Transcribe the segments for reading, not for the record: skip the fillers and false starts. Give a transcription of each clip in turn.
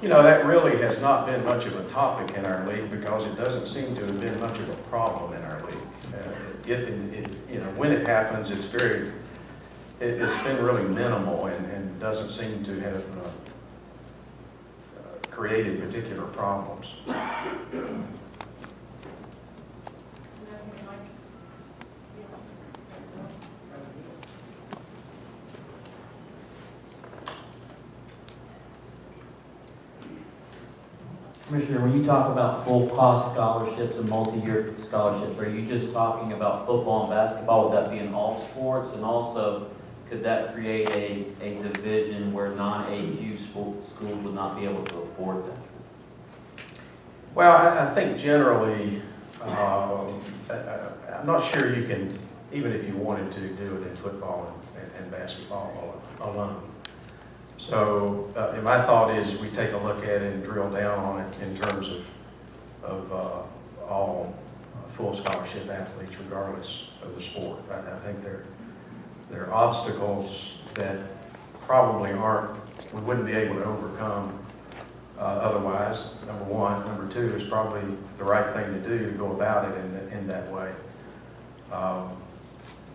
That really has not been much of a topic in our league because it doesn't seem to have been much of a problem in our league. When it happens, it's been really minimal and doesn't seem to have created particular problems. Commissioner, when you talk about full cost scholarships and multi-year scholarships, are you just talking about football and basketball? Would that be in all sports? And also, could that create a division where non-AQ schools would not be able to afford that? Well, I think generally, I'm not sure you can, even if you wanted to, do it in football and basketball alone. So my thought is we take a look at it and drill down on it in terms of all full scholarship athletes, regardless of the sport. I think there are obstacles that probably we wouldn't be able to overcome otherwise, number one. Number two is probably the right thing to do to go about it in that way.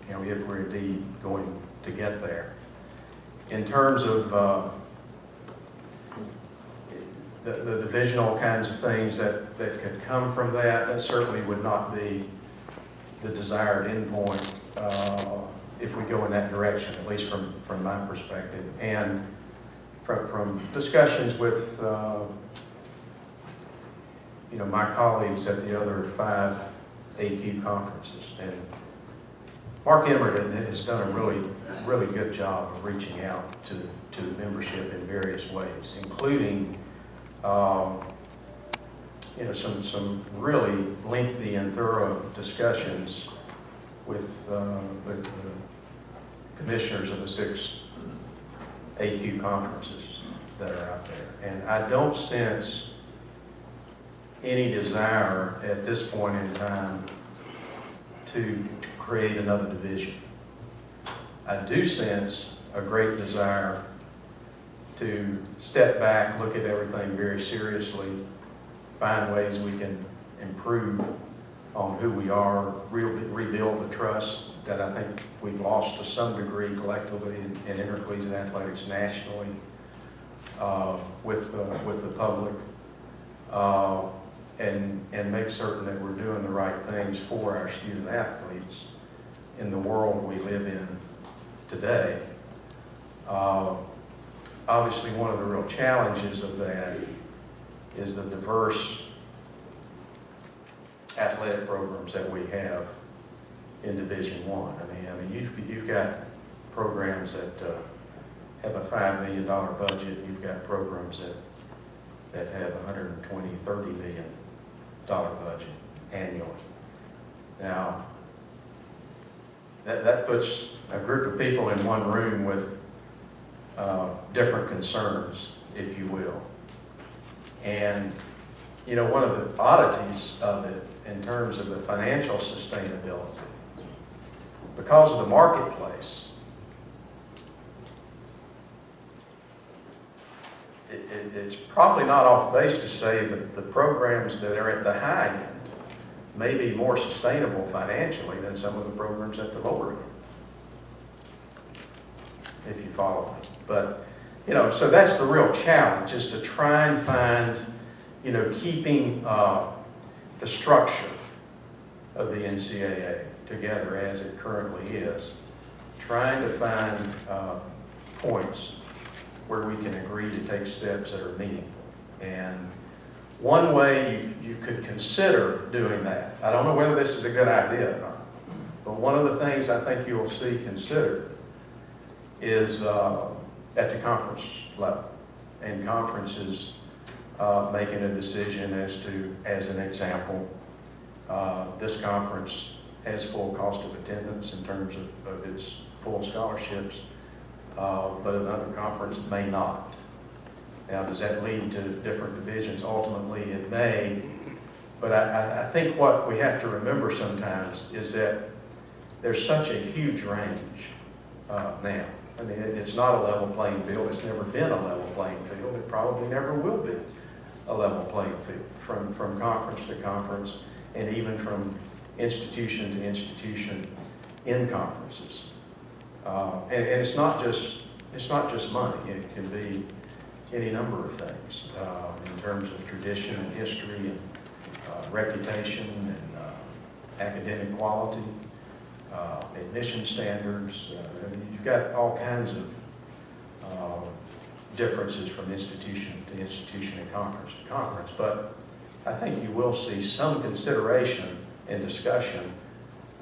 If we're indeed going to get there. In terms of the divisional kinds of things that could come from that certainly would not be the desired endpoint if we go in that direction, at least from my perspective. And from discussions with my colleagues at the other 5 AQ conferences, and Mark Emmert has done a really good job of reaching out to the membership in various ways, including some really lengthy and thorough discussions with the commissioners of the 6 AQ conferences that are out there. And I don't sense any desire at this point in time to create another division. I do sense a great desire to step back, look at everything very seriously, find ways we can improve on who we are, rebuild the trust that I think we've lost to some degree collectively in intercollegiate athletics nationally with the public, and make certain that we're doing the right things for our student athletes in the world we live in today. Obviously, one of the real challenges of that is the diverse athletic programs that we have in Division I. I mean, you've got programs that have a $5 million budget. You've got programs that have $120, $30 million budget annually. Now, that puts a group of people in one room with different concerns, if you will. And, one of the oddities of it in terms of the financial sustainability, because of the marketplace, it's probably not off base to say that the programs that are at the high end may be more sustainable financially than some of the programs at the lower end, if you follow me. But, so that's the real challenge, is to try and find, keeping the structure of the NCAA together as it currently is, trying to find points where we can agree to take steps that are meaningful. And one way you could consider doing that, I don't know whether this is a good idea or not, but one of the things I think you'll see considered is at the conference level, and conferences making a decision as an example, this conference has full cost of attendance in terms of its full scholarships, but another conference may not. Now, does that lead to different divisions? Ultimately, it may, but I think what we have to remember sometimes is that there's such a huge range now I mean, it's not a level playing field. It's never been a level playing field. It probably never will be a level playing field from conference to conference and even from institution to institution in conferences. And it's not just money. It can be any number of things in terms of tradition and history and reputation and academic quality, admission standards. I mean, you've got all kinds of differences from institution to institution and conference to conference. But I think you will see some consideration and discussion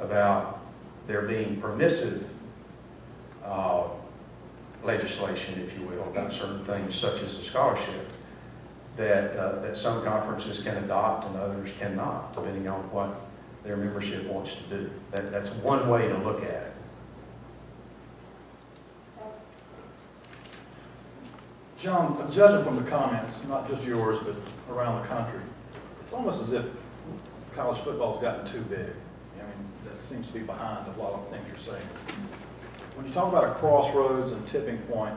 about there being permissive legislation, if you will, about certain things such as the scholarship that some conferences can adopt and others cannot, depending on what their membership wants to do. That's one way to look at it. John, judging from the comments, not just yours, but around the country, it's almost as if college football's gotten too big. I mean, that seems to be behind a lot of things you're saying. When you talk about a crossroads and tipping point,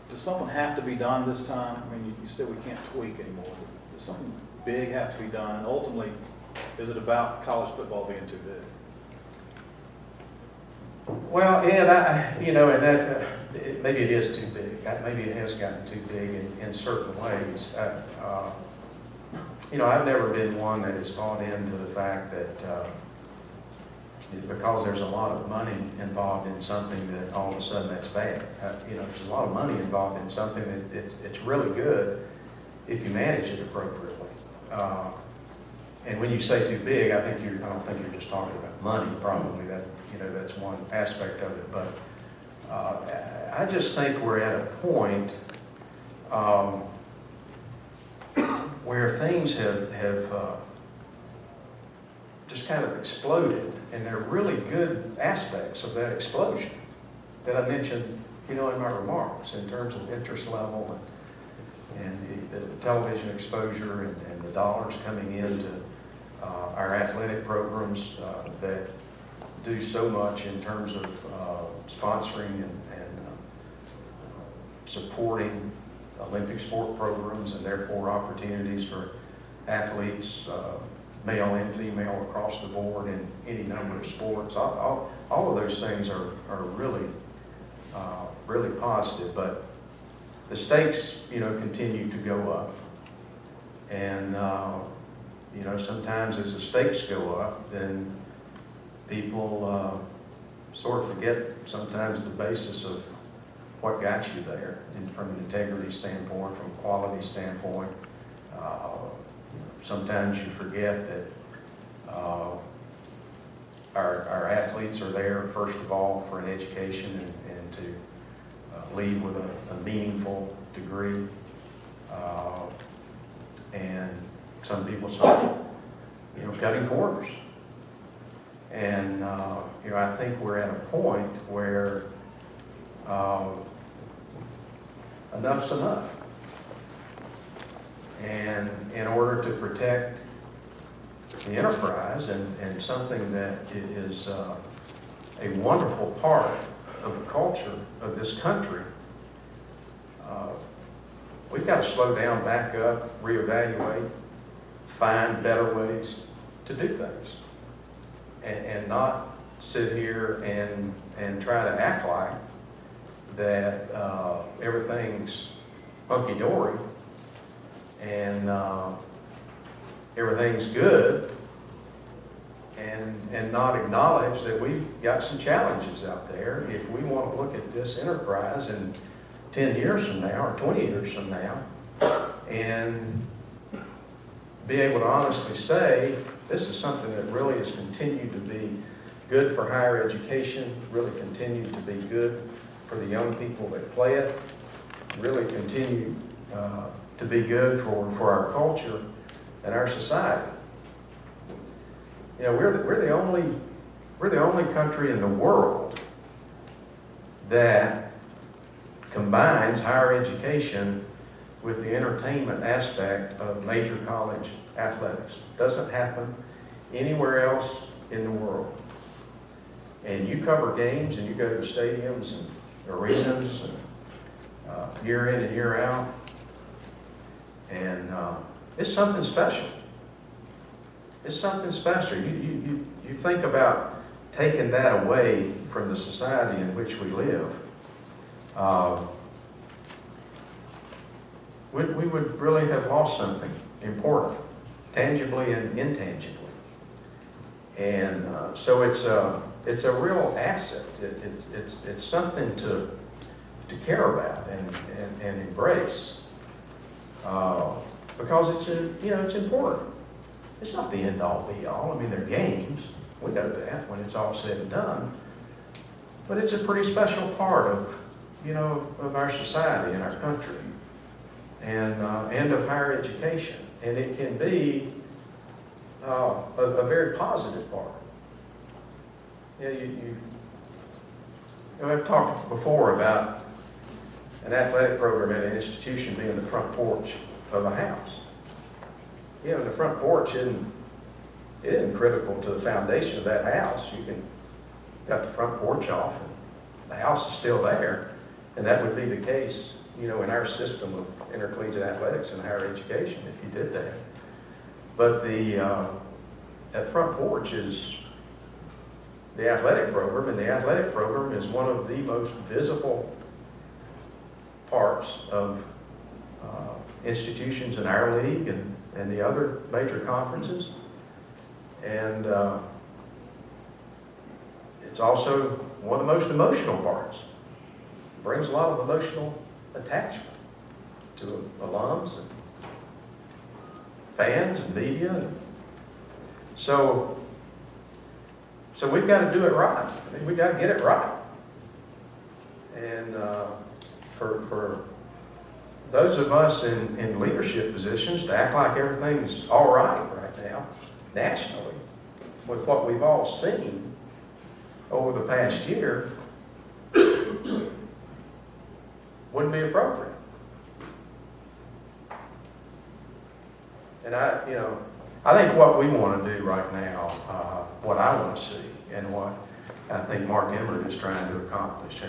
does something have to be done this time? I mean, you said we can't tweak anymore. Does something big have to be done? And ultimately, is it about college football being too big? Well, Ed, and that maybe it is too big. Maybe it has gotten too big in certain ways. I've never been one that has bought into the fact that because there's a lot of money involved in something that all of a sudden that's bad. There's a lot of money involved in something that it's really good if you manage it appropriately. And when you say too big, I don't think you're just talking about money. Probably that's one aspect of it. But I just think we're at a point where things have just kind of exploded, and there are really good aspects of that explosion that I mentioned, in my remarks in terms of interest level and the television exposure and the dollars coming into our athletic programs that do so much in terms of sponsoring and supporting Olympic sport programs and therefore opportunities for athletes, male and female across the board in any number of sports. All of those things are really, really positive, but the stakes, continue to go up. And, sometimes as the stakes go up, then people sort of forget sometimes the basis of what got you there, and from an integrity standpoint, from a quality standpoint. Sometimes you forget that our athletes are there, first of all, for an education and to lead with a meaningful degree. And some people start, cutting corners. And, I think we're at a point where enough's enough. And in order to protect the enterprise and something that is a wonderful part of the culture of this country, we've got to slow down, back up, reevaluate, find better ways to do things, and not sit here and try to act like that everything's hunky-dory and everything's good, and not acknowledge that we've got some challenges out there. If we want to look at this enterprise in 10 years from now or 20 years from now and be able to honestly say, this is something that really has continued to be good for higher education, really continued to be good for the young people that play it, really continue to be good for our culture and our society. We're the only country in the world that combines higher education with the entertainment aspect of major college athletics. Doesn't happen anywhere else in the world. And you cover games and you go to stadiums arenas, year in and year out. And it's something special. It's something special. You think about taking that away from the society in which we live. We would really have lost something important, tangibly and intangibly. And so it's a real asset. It's something to care about and embrace, because it's important. It's not the end all be all. I mean, they're games. We know that when it's all said and done. But it's a pretty special part of our society and our country, and of higher education. And it can be a very positive part. I've talked before about an athletic program at an institution being the front porch of a house. The front porch isn't critical to the foundation of that house. You can got the front porch off, and the house is still there, and that would be the case, in our system of intercollegiate athletics and higher education if you did that. But that front porch is the athletic program, and the athletic program is one of the most visible parts of institutions in our league and the other major conferences. And it's also one of the most emotional parts. It brings a lot of emotional attachment to alums and fans and media. And so we've got to do it right. I mean, we've got to get it right. And for those of us in leadership positions to act like everything's all right now, nationally, with what we've all seen over the past year, wouldn't be appropriate. And I think what we want to do right now, what I want to see, and what I think Mark Emmert is trying to accomplish,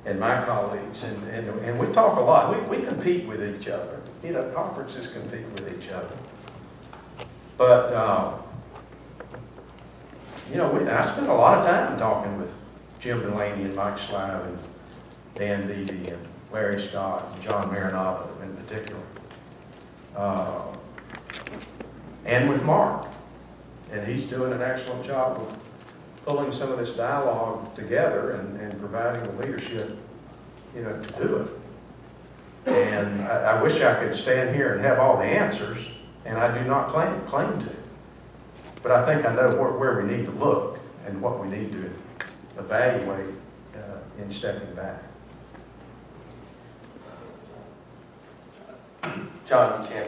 and my colleagues, and we talk a lot. We compete with each other. Conferences compete with each other. But I spent a lot of time talking with Jim Delaney and Mike Schleiv and Dan Beebe and Larry Scott and John Marinado in particular, and with Mark. And he's doing an excellent job of pulling some of this dialogue together and providing the leadership, to do it. And I wish I could stand here and have all the answers, and I do not claim to. But I think I know where we need to look and what we need to evaluate in stepping back. John, you champion